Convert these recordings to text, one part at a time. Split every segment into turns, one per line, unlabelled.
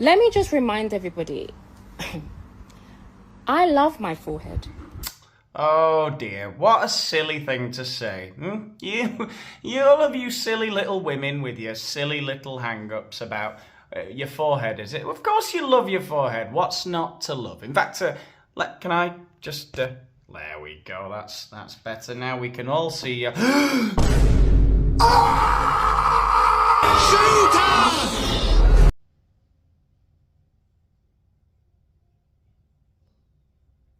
Let me just remind everybody, I love my forehead.
Oh dear, what a silly thing to say. You all of you silly little women with your silly little hang-ups about your forehead, is it? Of course you love your forehead. What's not to love? In fact, can I just... there we go, that's better. Now we can all see you.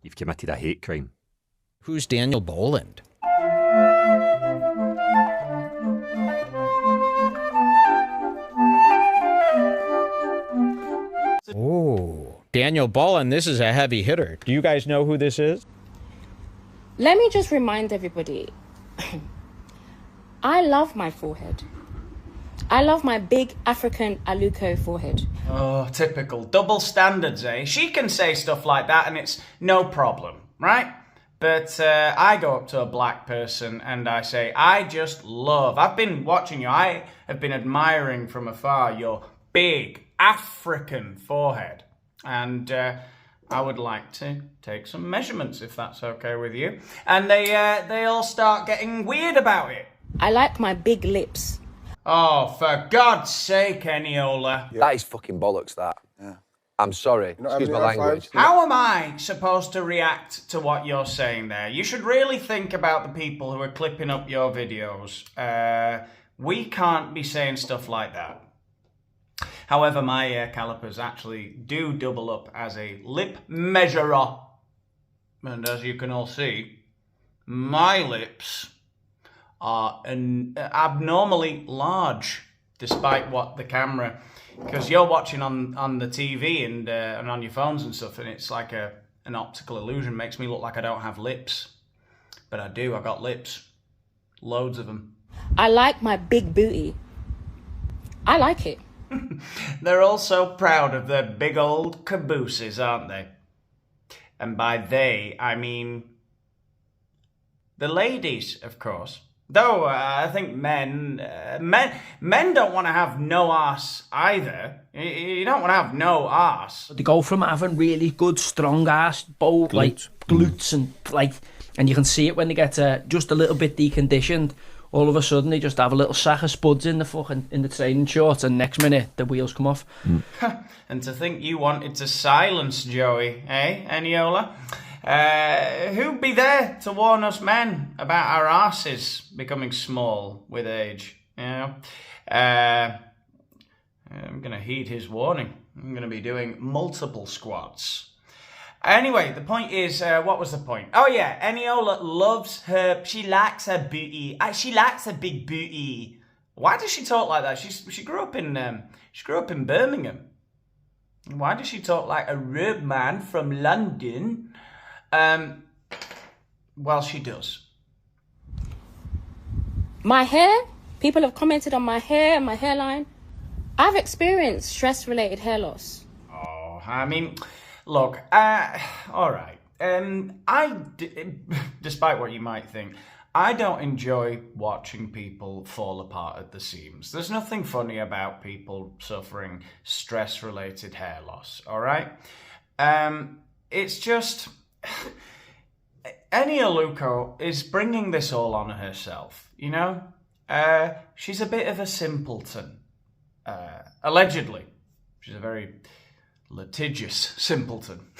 You've committed a hate crime.
Who's Daniel Boland? Oh, Daniel Boland, this is a heavy hitter. Do you guys know who this is?
Let me just remind everybody, I love my forehead. I love my big African Aluko forehead.
Oh, typical. Double standards, eh? She can say stuff like that and it's no problem, right? But I go up to a black person and I say, I just love... I've been watching you. I have been admiring from afar your big African forehead. And I would like to take some measurements, if that's okay with you. And they all start getting weird about it.
I like my big lips.
Oh, for God's sake, Eniola.
Yeah. That is fucking bollocks, that. Yeah. I'm sorry. Excuse my language.
How am I supposed to react to what you're saying there? You should really think about the people who are clipping up your videos. We can't be saying stuff like that. However, my calipers actually do double up as a lip measurer. And as you can all see, my lips are abnormally large, despite what the camera... Because you're watching on the TV and on your phones and stuff, and it's like an optical illusion. Makes me look like I don't have lips. But I do, I got lips. Loads of them.
I like my big booty. I like it.
They're all so proud of their big old cabooses, aren't they? And by they, I mean the ladies, of course. Though I think men don't want to have no arse either. You don't want to have no arse.
They go from having really good strong arse, both like glutes and you can see it when they get just a little bit deconditioned. All of a sudden they just have a little sack of spuds in the training shorts, and next minute the wheels come off.
And to think you wanted to silence Joey, eh, Eniola? Who'd be there to warn us men about our arses becoming small with age? You know, I'm going to heed his warning. I'm going to be doing multiple squats. Anyway, the point is, what was the point? Oh yeah, Eniola loves her. She likes her booty. She likes her big booty. Why does she talk like that? She grew up in Birmingham. Why does she talk like a road man from London? Well, she does.
My hair, people have commented on my hair and my hairline. I've experienced stress-related hair loss.
Oh, I mean, look, all right. Despite what you might think, I don't enjoy watching people fall apart at the seams. There's nothing funny about people suffering stress-related hair loss, all right? It's just... Eni Aluko is bringing this all on herself, you know? She's a bit of a simpleton. Allegedly. She's a very litigious simpleton.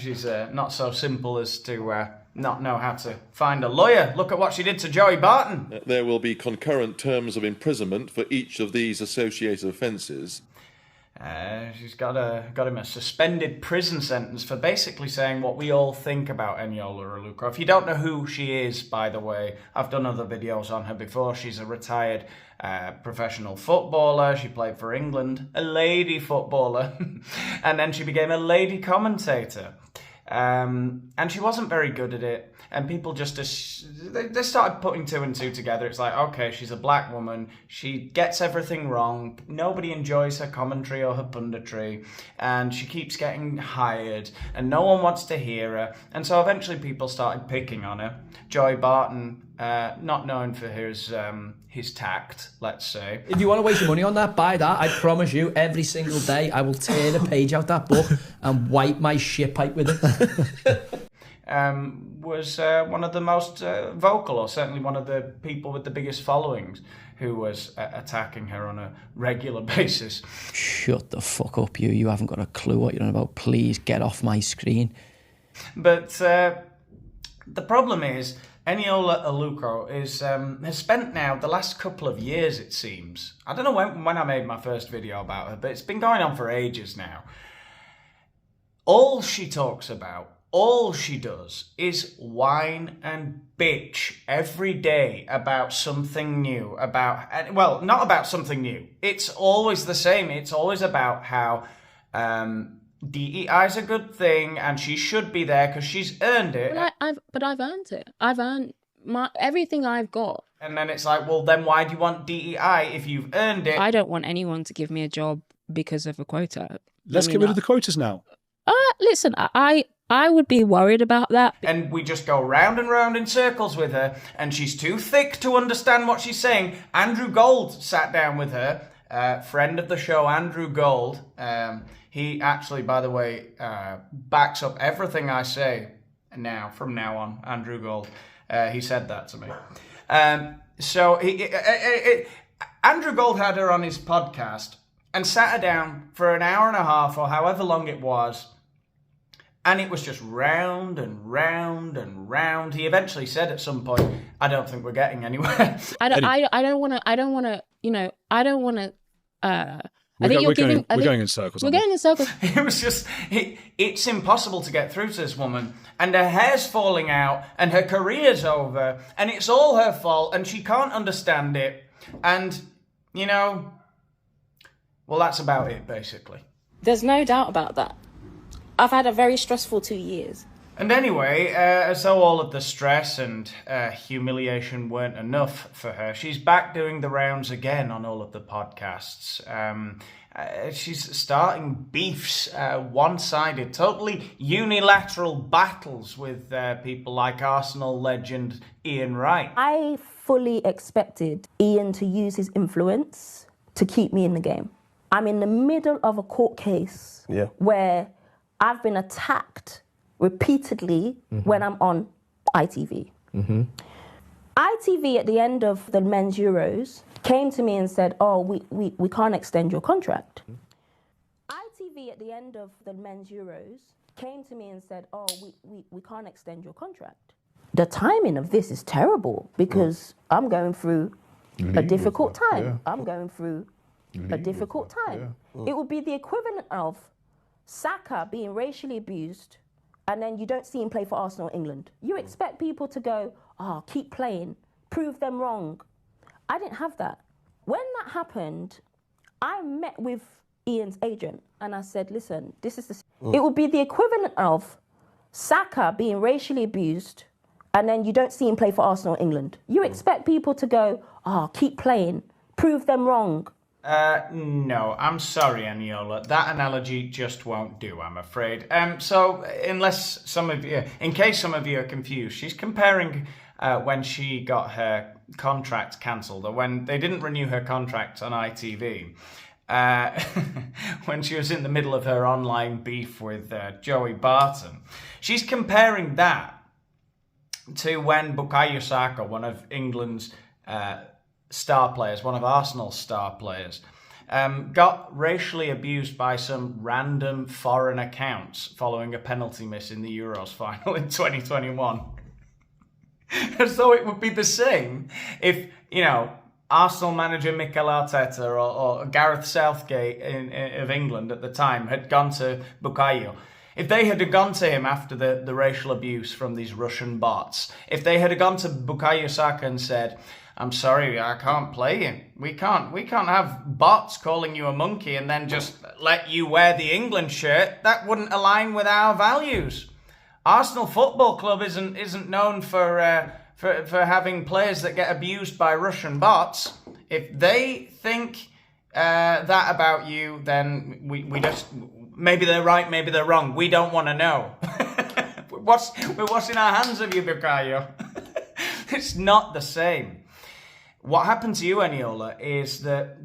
She's not so simple as to not know how to find a lawyer. Look at what she did to Joey Barton.
There will be concurrent terms of imprisonment for each of these associated offences.
She's got him a suspended prison sentence for basically saying what we all think about Eniola Aluko. If you don't know who she is, by the way, I've done other videos on her before. She's a retired professional footballer. She played for England, a lady footballer, and then she became a lady commentator. And she wasn't very good at it. And people just, they started putting two and two together. It's like, okay, she's a black woman. She gets everything wrong. Nobody enjoys her commentary or her punditry. And she keeps getting hired. And no one wants to hear her. And so eventually people started picking on her. Joey Barton not known for his tact, let's say.
If you want to waste your money on that, buy that. I promise you, every single day I will tear a page out that book and wipe my shit pipe with it.
Was one of the most vocal, or certainly one of the people with the biggest followings, who was attacking her on a regular basis.
Shut the fuck up, you. You haven't got a clue what you're on about. Please get off my screen.
But the problem is, Eni Aluko has spent now the last couple of years, it seems. I don't know when I made my first video about her, but it's been going on for ages now. All she talks about, all she does is whine and bitch every day about something new, not about something new. It's always the same. It's always about how DEI is a good thing and she should be there because she's earned it.
But I've earned it. I've earned everything I've got.
And then it's like, well, then why do you want DEI if you've earned it?
I don't want anyone to give me a job because of a quota.
Let's get rid of the quotas now.
Listen, I would be worried about that.
And we just go round and round in circles with her, and she's too thick to understand what she's saying. Andrew Gold sat down with her, friend of the show, Andrew Gold. He actually, by the way, backs up everything I say from now on, Andrew Gold. He said that to me. Andrew Gold had her on his podcast and sat her down for an hour and a half or however long it was. And it was just round and round and round. He eventually said at some point, I don't think we're getting anywhere.
I don't want to.
We're going in circles.
We're going in circles.
It was just, it's impossible to get through to this woman. And her hair's falling out and her career's over. And it's all her fault and she can't understand it. And, well, that's about it, basically.
There's no doubt about that. I've had a very stressful 2 years.
And anyway, as though all of the stress and humiliation weren't enough for her, she's back doing the rounds again on all of the podcasts. She's starting beefs, one-sided, totally unilateral battles with people like Arsenal legend Ian Wright.
I fully expected Ian to use his influence to keep me in the game. I'm in the middle of a court case where I've been attacked repeatedly when I'm on ITV. ITV at the end of the men's Euros came to me and said, we can't extend your contract. ITV at the end of the men's Euros came to me and said, we can't extend your contract. The timing of this is terrible because I'm going through a difficult time. I'm going through a difficult time. It would be the equivalent of Saka being racially abused and then you don't see him play for Arsenal or England. You expect people to go, keep playing, prove them wrong. I didn't have that. When that happened, I met with Ian's agent and I said, listen, this is it would be the equivalent of Saka being racially abused and then you don't see him play for Arsenal or England. You expect people to go, keep playing, prove them wrong.
No, I'm sorry, Eniola. That analogy just won't do, I'm afraid. So, in case some of you are confused, she's comparing when she got her contract cancelled, or when they didn't renew her contract on ITV, when she was in the middle of her online beef with Joey Barton. She's comparing that to when Bukayo Saka, one of England's star players, one of Arsenal's star players, got racially abused by some random foreign accounts following a penalty miss in the Euros final in 2021. As though it would be the same if, Arsenal manager Mikel Arteta or Gareth Southgate of England at the time had gone to Bukayo. If they had gone to him after the racial abuse from these Russian bots, if they had gone to Bukayo Saka and said, I'm sorry, I can't play you. We can't have bots calling you a monkey and then just let you wear the England shirt. That wouldn't align with our values. Arsenal Football Club isn't known for having players that get abused by Russian bots. If they think that about you, then we just, maybe they're right, maybe they're wrong. We don't want to know. We're washing our hands of you, Bukayo. It's not the same. What happened to you, Eniola, is that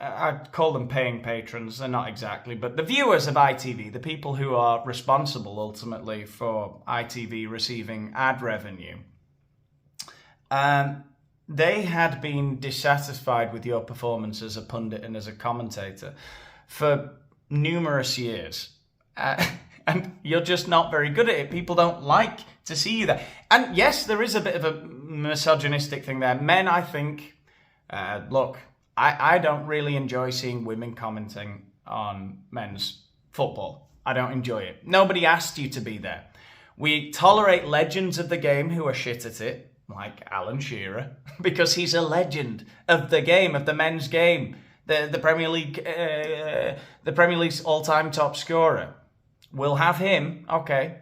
I'd call them paying patrons, they're not exactly, but the viewers of ITV, the people who are responsible ultimately for ITV receiving ad revenue, they had been dissatisfied with your performance as a pundit and as a commentator for numerous years. And you're just not very good at it. People don't like to see you there. And yes, there is a bit of a misogynistic thing there. Men, I think, look, I don't really enjoy seeing women commenting on men's football. I don't enjoy it. Nobody asked you to be there. We tolerate legends of the game who are shit at it, like Alan Shearer, because he's a legend of the game, of the men's game, the Premier League, the Premier League's all-time top scorer. We'll have him, okay.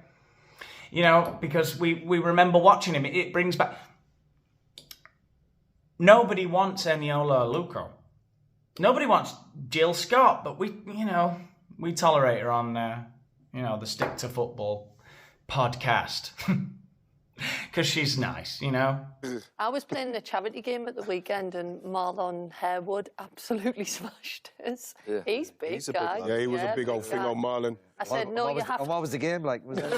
You know, because we remember watching him. It brings back... Nobody wants Eni Aluko. Nobody wants Jill Scott, but we tolerate her on, the Stick to Football podcast. Because she's nice, you know.
I was playing a charity game at the weekend and Marlon Harewood absolutely smashed us. Yeah. He's big, he's guy.
Yeah, he was a big old thing on Marlon.
I said, no, you have to...
What was the game like? Was it...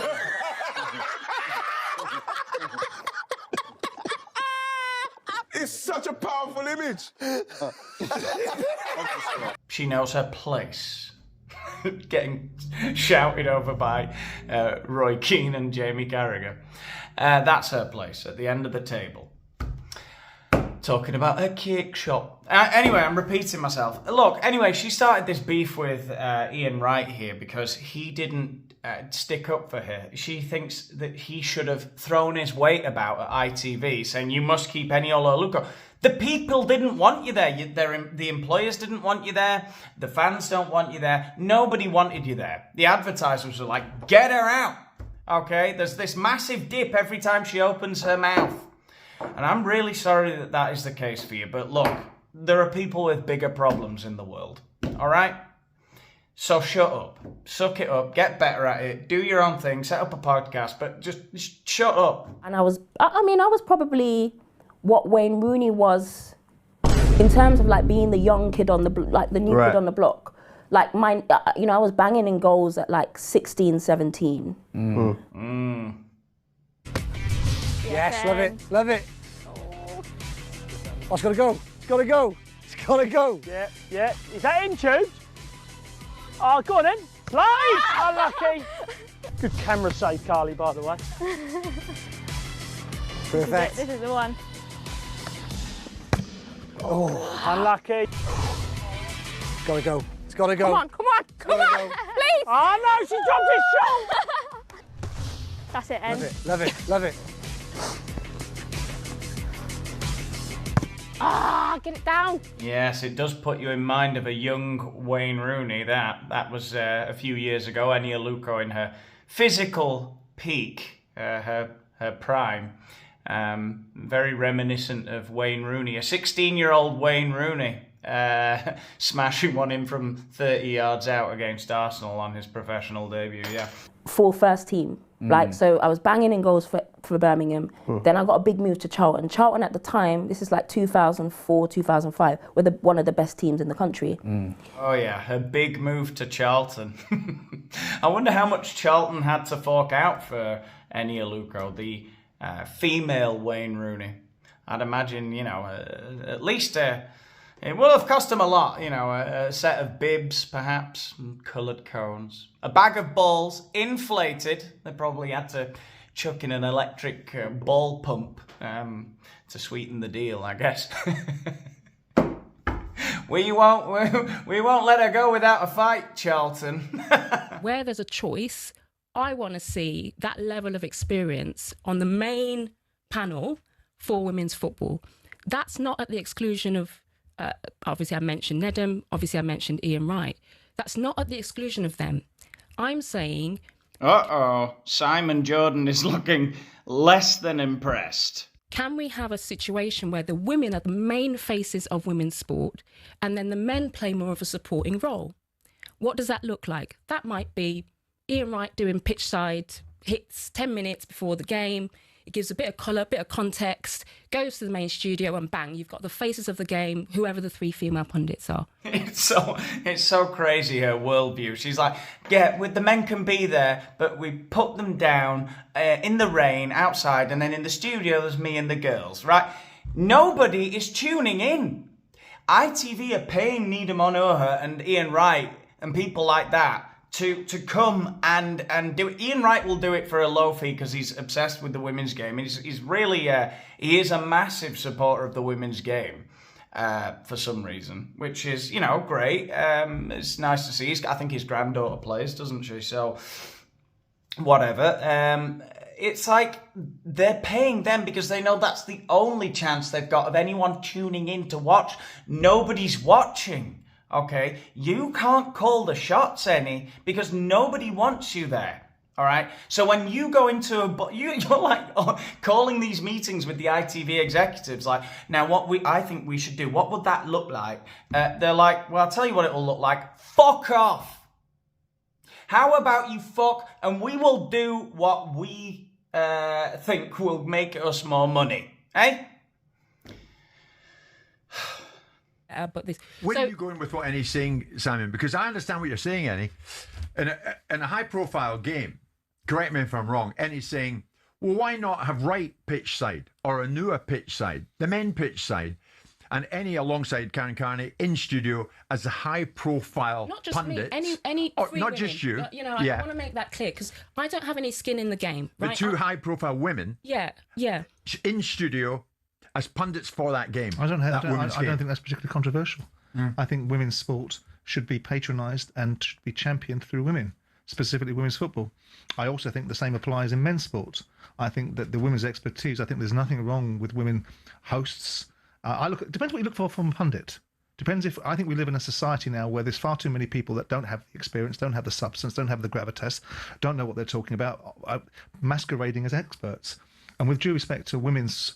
It's such a powerful image.
She knows her place. Getting shouted over by Roy Keane and Jamie Carragher. That's her place at the end of the table. Talking about her cake shop. Anyway, I'm repeating myself. Look, anyway, she started this beef with Ian Wright here because he didn't stick up for her. She thinks that he should have thrown his weight about at ITV, saying, you must keep Eni Aluko. The people didn't want you there. The employers didn't want you there. The fans don't want you there. Nobody wanted you there. The advertisers were like, get her out. Okay, there's this massive dip every time she opens her mouth. And I'm really sorry that that is the case for you. But look, there are people with bigger problems in the world. All right? So shut up. Suck it up. Get better at it. Do your own thing. Set up a podcast. But just shut up.
And I was probably what Wayne Rooney was in terms of like being the young kid on the the new kid on the block. Like mine, I was banging in goals at like 16, 17.
Yes, love it, love it. Oh, it's got to go, it's got to go, it's got to go.
Yeah, yeah. Is that in, Tubes? Oh, go on then. Play! Unlucky. Good camera save, Carly, by the way.
Perfect.
This is the one.
Oh, unlucky.
It's got to go. It's got to go.
Come on, please.
Oh no, she dropped his shot.
That's it, Em.
Love it, love it.
Ah, get it down.
Yes, it does put you in mind of a young Wayne Rooney. That was a few years ago. Eni Aluko in her physical peak, her prime. Very reminiscent of Wayne Rooney, a 16-year-old Wayne Rooney. Smashing one in from 30 yards out against Arsenal on his professional debut, yeah.
For first team. So I was banging in goals for Birmingham. Then I got a big move to Charlton. Charlton at the time, this is like 2004, 2005, were one of the best teams in the country.
Oh yeah, her big move to Charlton. I wonder how much Charlton had to fork out for Eni Aluko, the female Wayne Rooney. I'd imagine, at least... it will have cost him a lot, a set of bibs, perhaps, and coloured cones. A bag of balls, inflated. They probably had to chuck in an electric ball pump to sweeten the deal, I guess. We won't let her go without a fight, Charlton.
Where there's a choice, I want to see that level of experience on the main panel for women's football. That's not at the exclusion of... obviously I mentioned Nedum, obviously I mentioned Ian Wright. That's not at the exclusion of them. I'm saying...
Uh-oh, Simon Jordan is looking less than impressed.
Can we have a situation where the women are the main faces of women's sport and then the men play more of a supporting role? What does that look like? That might be Ian Wright doing pitch side hits 10 minutes before the game. It gives a bit of colour, a bit of context, goes to the main studio, and bang, you've got the faces of the game, whoever the 3 female pundits are.
It's so crazy, her worldview. She's like, yeah, the men can be there, but we put them down in the rain outside, and then in the studio there's me and the girls, right? Nobody is tuning in. ITV are paying Needham Onoha and Ian Wright and people like that to come and do it. Ian Wright will do it for a low fee because he's obsessed with the women's game. He's really he is a massive supporter of the women's game for some reason, which is, you know, great. It's nice to see. I think his granddaughter plays, doesn't she? So whatever. It's like they're paying them because they know that's the only chance they've got of anyone tuning in to watch. Nobody's watching. Okay, you can't call the shots, Eni, because nobody wants you there. All right. So when you go into you're like calling these meetings with the ITV executives, like, now I think we should do. What would that look like? They're like, well, I'll tell you what it will look like. Fuck off. How about you fuck, and we will do what we think will make us more money, eh?
But this.
Where are you going with what Eni's saying, Simon? Because I understand what you're saying, Eni. In a high-profile game, correct me if I'm wrong, Eni's saying, well, why not have Wright pitch side or Anua pitch side, the men pitch side, and Eni alongside Karen Carney in studio as a high-profile
Not just
pundit.
me, any
or
three
not
women.
just you.
You know, I want to make that clear because I don't have any skin in the game.
The
Right?
two high-profile women.
Yeah.
In studio as pundits for that game.
I don't think that's particularly controversial. I think women's sport should be patronised and should be championed through women, specifically women's football. I also think the same applies in men's sport. I think that the women's expertise, I think there's nothing wrong with women hosts. It depends what you look for from a pundit. I think we live in a society now where there's far too many people that don't have the experience, don't have the substance, don't have the gravitas, don't know what they're talking about, masquerading as experts. And with due respect to women's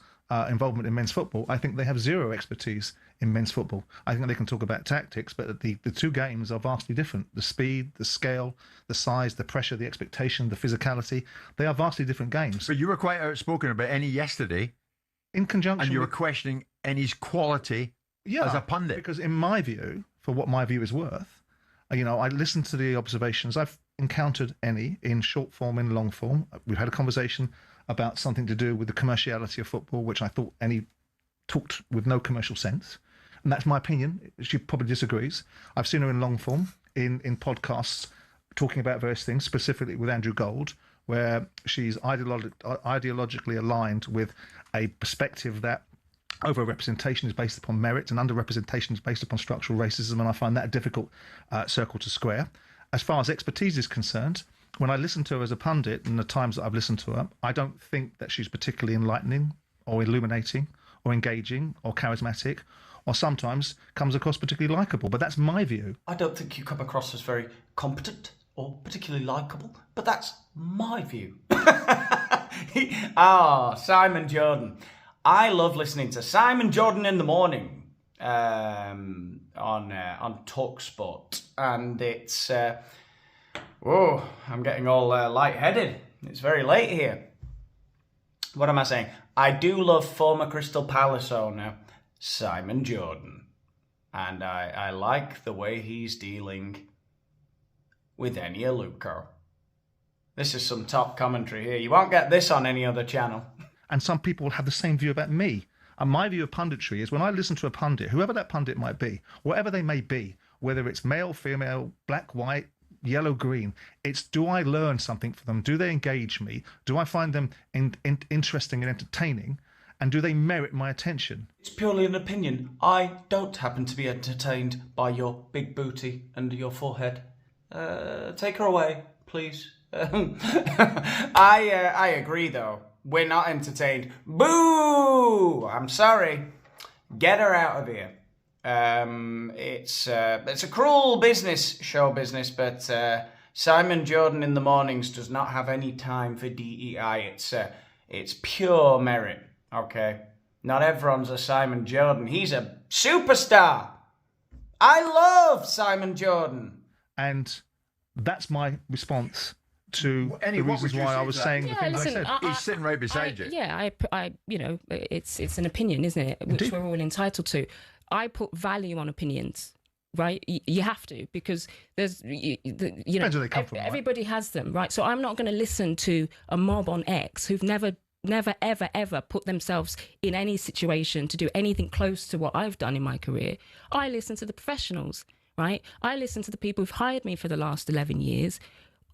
involvement in men's football, I think they have zero expertise in men's football. I think they can talk about tactics, but the two games are vastly different. The speed, the scale, the size, the pressure, the expectation, the physicality, they are vastly different games.
But you were quite outspoken about Eni yesterday.
In conjunction
And you were questioning Eni's quality as a pundit.
Because in my view, for what my view is worth, I listened to the observations. I've encountered Eni in short form, in long form. We've had a conversation about something to do with the commerciality of football, which I thought Eni talked with no commercial sense. And that's my opinion. She probably disagrees. I've seen her in long form, in podcasts, talking about various things, specifically with Andrew Gold, where she's ideologically aligned with a perspective that over-representation is based upon merit and under-representation is based upon structural racism, and I find that a difficult circle to square. As far as expertise is concerned, when I listen to her as a pundit and the times that I've listened to her, I don't think that she's particularly enlightening or illuminating or engaging or charismatic, or sometimes comes across particularly likeable. But that's my view.
I don't think you come across as very competent or particularly likeable, but that's my view. Simon Jordan. I love listening to Simon Jordan in the morning on TalkSport, and it's I'm getting all lightheaded. It's very late here. What am I saying? I do love former Crystal Palace owner Simon Jordan, and I like the way he's dealing with Eni Aluko. This is some top commentary here. You won't get this on any other channel.
And some people have the same view about me. And my view of punditry is when I listen to a pundit, whoever that pundit might be, whatever they may be, whether it's male, female, black, white, yellow, green, it's, do I learn something from them? Do they engage me? Do I find them interesting and entertaining? And do they merit my attention?
It's purely an opinion. I don't happen to be entertained by your big booty and your forehead. Take her away, please. I agree, though. We're not entertained. Boo! I'm sorry. Get her out of here. It's a cruel business, show business, but Simon Jordan in the mornings does not have any time for DEI. It's pure merit, okay? Not everyone's a Simon Jordan. He's a superstar. I love Simon Jordan.
And that's my response to
Annie,
the
what
reasons
would you
why
say
I was
to that?
saying the things I said.
He's sitting right beside you.
Yeah, you know, it's an opinion, isn't it? Which we're all entitled to. I put value on opinions, right? You have to, because there's, you know,
Depends where they come from, right?
everybody has them, right? So I'm not going to listen to a mob on X who've never, ever put themselves in any situation to do anything close to what I've done in my career. I listen to the professionals, right? I listen to the people who've hired me for the last 11 years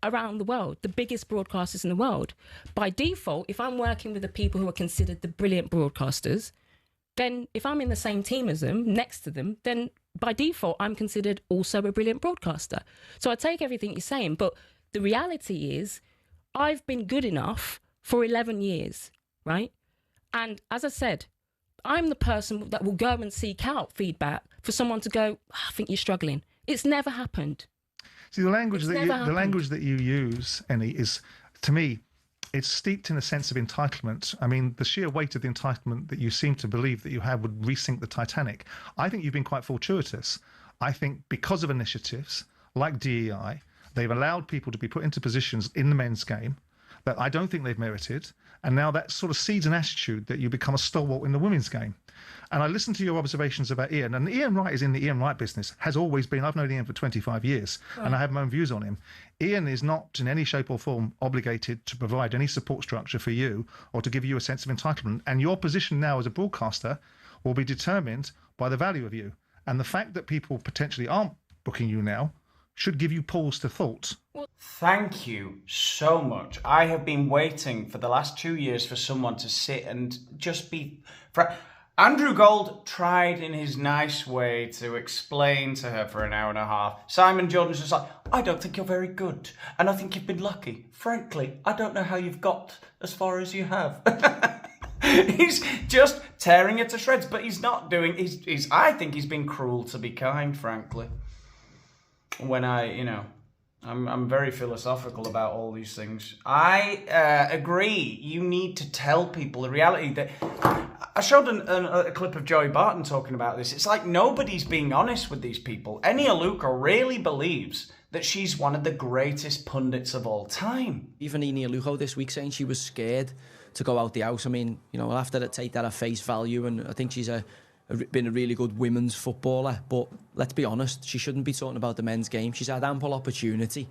around the world, the biggest broadcasters in the world. By default, if I'm working with the people who are considered the brilliant broadcasters, then if I'm in the same team as them, next to them, then by default, I'm considered also a brilliant broadcaster. So I take everything you're saying, but the reality is I've been good enough for 11 years, right? And as I said, I'm the person that will go and seek out feedback for someone to go, I think you're struggling. It's never happened.
See, the language that you use, Eni, is, to me, it's steeped in a sense of entitlement. I mean, the sheer weight of the entitlement that you seem to believe that you have would resink the Titanic. I think you've been quite fortuitous. I think because of initiatives like DEI, they've allowed people to be put into positions in the men's game that I don't think they've merited. And now that sort of seeds an attitude that you become a stalwart in the women's game. And I listened to your observations about Ian, and Ian Wright is in the Ian Wright business, has always been. I've known Ian for 25 years, and I have my own views on him. Ian is not in any shape or form obligated to provide any support structure for you or to give you a sense of entitlement. And your position now as a broadcaster will be determined by the value of you. And the fact that people potentially aren't booking you now should give you pause to thought.
Thank you so much. I have been waiting for the last 2 years for someone to sit and just be... Andrew Gold tried in his nice way to explain to her for an hour and a half. Simon Jordan's just like, I don't think you're very good, and I think you've been lucky. Frankly, I don't know how you've got as far as you have. He's just tearing it to shreds, but he's not doing... I think he's been cruel to be kind, frankly. When I'm very philosophical about all these things. I agree. You need to tell people the reality. That I showed a clip of Joey Barton talking about this. It's like nobody's being honest with these people. Eni Aluko really believes that she's one of the greatest pundits of all time.
Even Eni Aluko this week saying she was scared to go out the house. I mean, you know, I'll have to take that at face value, and I think she's been a really good women's footballer, but let's be honest, she shouldn't be talking about the men's game. She's had ample opportunity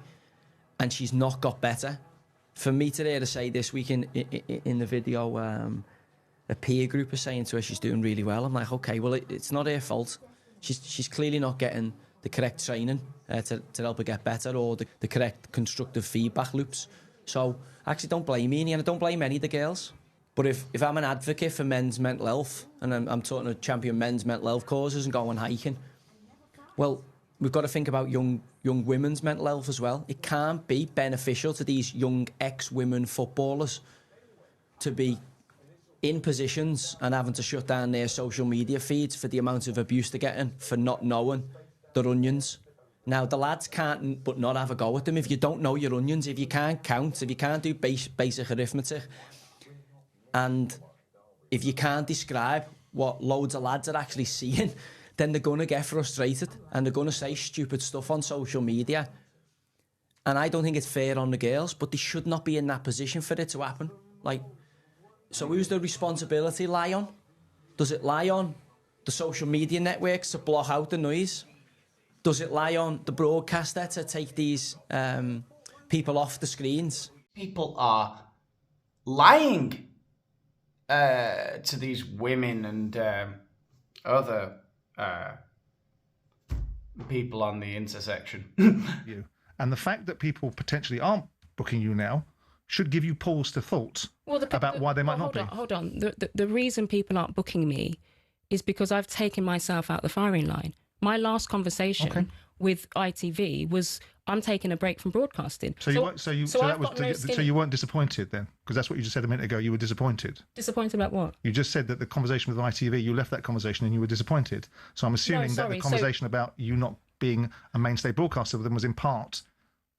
and she's not got better. For me today to say this week in the video, a peer group is saying to her she's doing really well. I'm like, okay, well, it's not her fault. She's clearly not getting the correct training to help her get better, or the correct constructive feedback loops. So I actually don't blame me, and I don't blame any of the girls. But if I'm an advocate for men's mental health, and I'm talking to champion men's mental health causes and going hiking, well, we've got to think about young women's mental health as well. It can't be beneficial to these young ex-women footballers to be in positions and having to shut down their social media feeds for the amount of abuse they're getting for not knowing their onions. Now, the lads can't but not have a go at them. If you don't know your onions, if you can't count, if you can't do basic arithmetic, and if you can't describe what loads of lads are actually seeing, then they're going to get frustrated and they're going to say stupid stuff on social media. And I don't think it's fair on the girls, but they should not be in that position for it to happen. Like, so who's the responsibility lie on? Does it lie on the social media networks to block out the noise? Does it lie on the broadcaster to take these people off the screens?
People are lying to these women and other people on the intersection.
You. And the fact that people potentially aren't booking you now should give you pause to thought about why they might not be.
Hold on. The reason people aren't booking me is because I've taken myself out the firing line. My last conversation with ITV was, I'm taking a break from broadcasting.
So you weren't disappointed then? Because that's what you just said a minute ago. You were disappointed.
Disappointed about what?
You just said that the conversation with ITV, you left that conversation and you were disappointed. So I'm assuming that the conversation about you not being a mainstay broadcaster with them was in part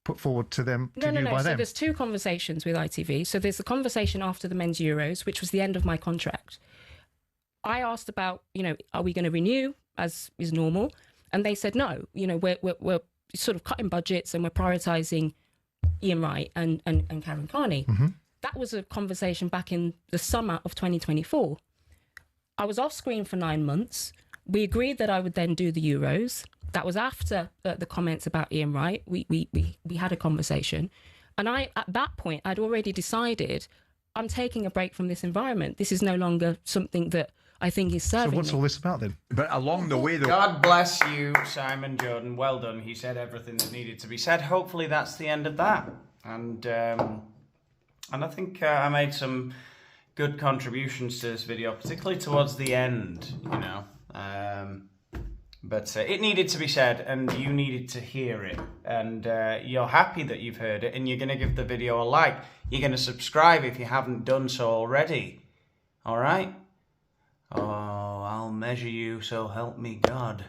put forward to them, to you by them.
So there's two conversations with ITV. So there's the conversation after the men's Euros, which was the end of my contract. I asked about, are we going to renew as is normal? And they said no. We're sort of cutting budgets and we're prioritising Ian Wright and Karen Carney. That was a conversation back in the summer of 2024. I was off screen for 9 months. We agreed that I would then do the Euros. That was after the comments about Ian Wright. We had a conversation. And at that point, I'd already decided I'm taking a break from this environment. This is no longer something that I think is serving
So what's
me.
all this about then?
But along the way, though.
God bless you, Simon Jordan. Well done. He said everything that needed to be said. Hopefully that's the end of that. And I think I made some good contributions to this video, particularly towards the end, you know. But it needed to be said, and you needed to hear it. And you're happy that you've heard it, and you're going to give the video a like. You're going to subscribe if you haven't done so already. All right? Oh, I'll measure you, so help me God.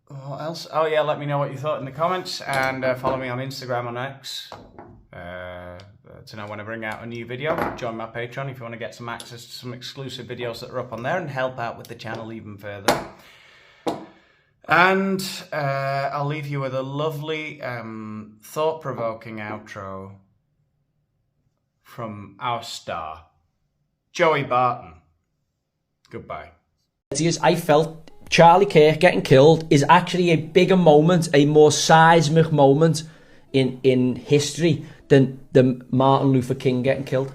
What else? Oh yeah, let me know what you thought in the comments, and follow me on Instagram on X to know when I bring out a new video. Join my Patreon if you want to get some access to some exclusive videos that are up on there and help out with the channel even further. And I'll leave you with a lovely, thought-provoking outro from our star, Joey Barton. Goodbye.
I felt Charlie Kirk getting killed is actually a bigger moment, a more seismic moment in history than Martin Luther King getting killed.